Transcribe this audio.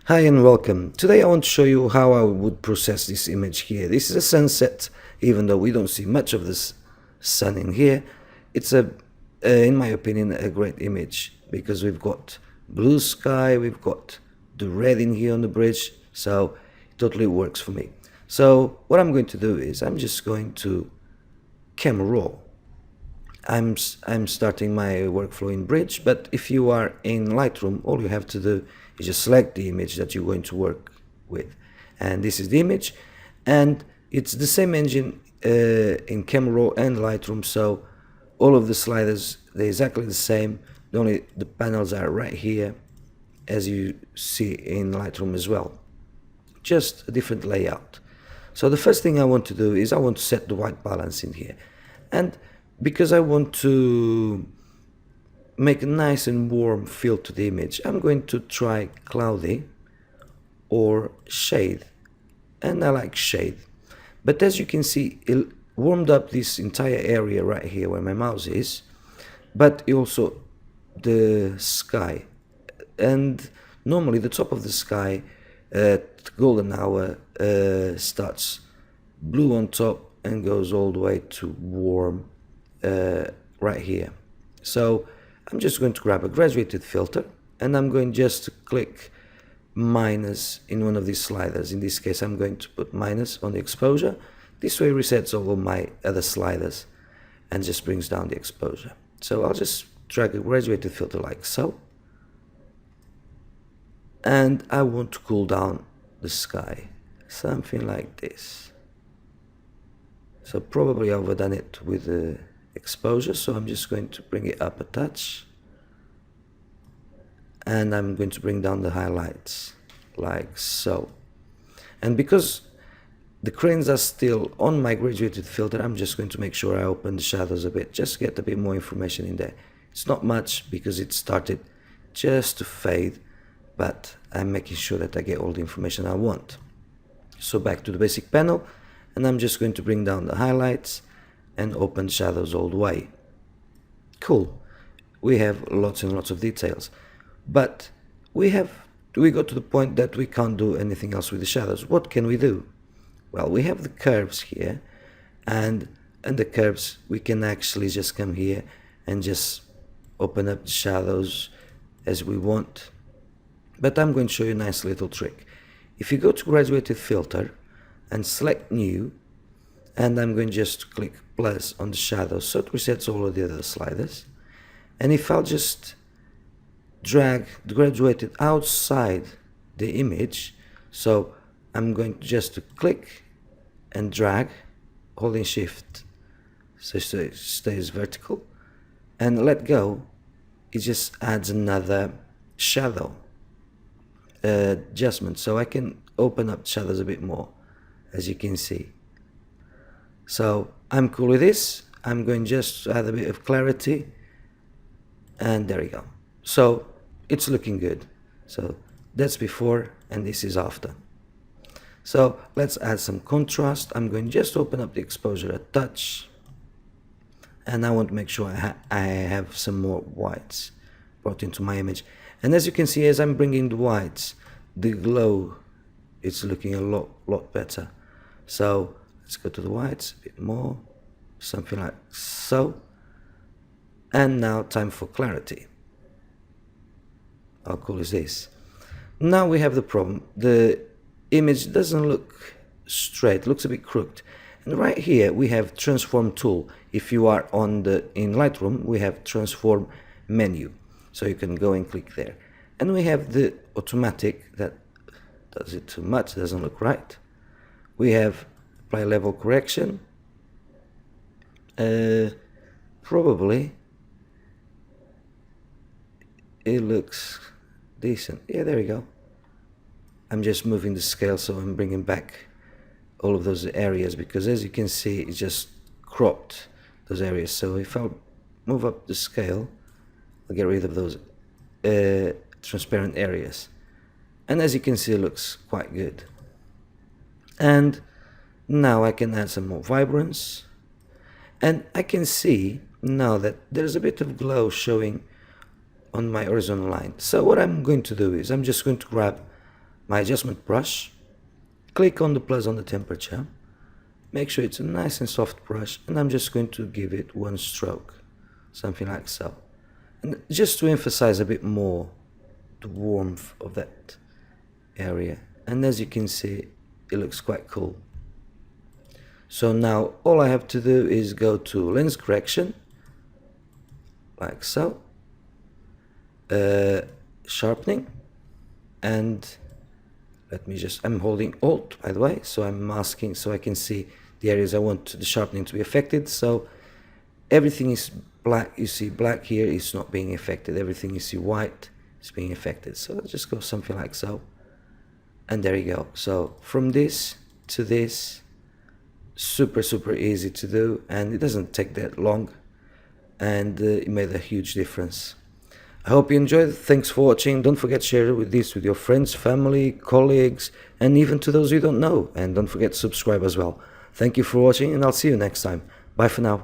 Hi and welcome. Today I want to show you how I would process this image here. This is a sunset, even though we don't see much of this sun in here. It's in my opinion, a great image because we've got blue sky, we've got the red in here on the bridge, so it totally works for me. So what I'm going to do is I'm just going to Camera Raw. I'm starting my workflow in Bridge, but if you are in Lightroom, all you have to do is just select the image that you're going to work with. And this is the image, and it's the same engine in Camera Raw and Lightroom, so all of the sliders, they're exactly the same. Only the panels are right here, as you see in Lightroom as well. Just a different layout. So the first thing I want to do is I want to set the white balance in here. And because I want to make a nice and warm feel to the image, I'm going to try cloudy or shade. And I like shade. But as you can see, it warmed up this entire area right here where my mouse is, but also the sky. And normally the top of the sky at golden hour starts blue on top and goes all the way to warm right here. So I'm just going to grab a graduated filter and I'm going just to click minus in one of these sliders. In this case I'm going to put minus on the exposure. This way resets all of my other sliders and just brings down the exposure. So I'll just drag a graduated filter like so, and I want to cool down the sky, something like this. So probably overdone it with the exposure, so I'm just going to bring it up a touch, and I'm going to bring down the highlights like so. And because the cranes are still on my graduated filter, I'm just going to make sure I open the shadows a bit, just get a bit more information in there. It's not much because it started just to fade, but I'm making sure that I get all the information I want. So back to the basic panel, and I'm just going to bring down the highlights and open shadows all the way. Cool. We have lots and lots of details, but we got to the point that we can't do anything else with the shadows. What can we do? Well, we have the curves here, and the curves we can actually just come here and just open up the shadows as we want. But I'm going to show you a nice little trick. If you go to graduated filter and select new, and I'm going just to click plus on the shadows, so it resets all of the other sliders. And if I'll just drag the graduated outside the image, so I'm going just to click and drag, holding shift so it stays vertical, and let go, it just adds another shadow adjustment, so I can open up shadows a bit more, as you can see. So I'm cool with this. I'm going just to add a bit of clarity, and there we go. So it's looking good. So that's before and this is after. So let's add some contrast. I'm going to just open up the exposure a touch, and I want to make sure I have some more whites brought into my image. And as you can see, as I'm bringing the whites, the glow, it's looking a lot better. So let's go to the whites a bit more, something like so. And now time for clarity. How cool is this? Now we have the problem. The image doesn't look straight, looks a bit crooked. And right here we have transform tool. If you are in Lightroom, we have transform menu, so you can go and click there. And we have the automatic that does it too much, doesn't look right. We have apply level correction. Probably it looks decent. Yeah, there we go. I'm just moving the scale, so I'm bringing back all of those areas, because as you can see, it just cropped those areas. So if I move up the scale, I'll get rid of those transparent areas. And as you can see, it looks quite good. And now I can add some more vibrance. And I can see now that there's a bit of glow showing on my horizontal line. So what I'm going to do is I'm just going to grab my adjustment brush, click on the plus on the temperature, make sure it's a nice and soft brush, and I'm just going to give it one stroke, something like so. And just to emphasize a bit more the warmth of that area. And as you can see, it looks quite cool. So now all I have to do is go to lens correction, like so, sharpening, and let me just, I'm holding Alt by the way, so I'm masking so I can see the areas I want the sharpening to be affected. So everything is black, you see black here is not being affected, everything you see white is being affected. So let's just go something like so, and there you go. So from this to this, super easy to do, and it doesn't take that long, and it made a huge difference. I hope you enjoyed. Thanks for watching. Don't forget to share this with your friends, family, colleagues, and even to those you don't know. And don't forget to subscribe as well. Thank you for watching, and I'll see you next time. Bye for now.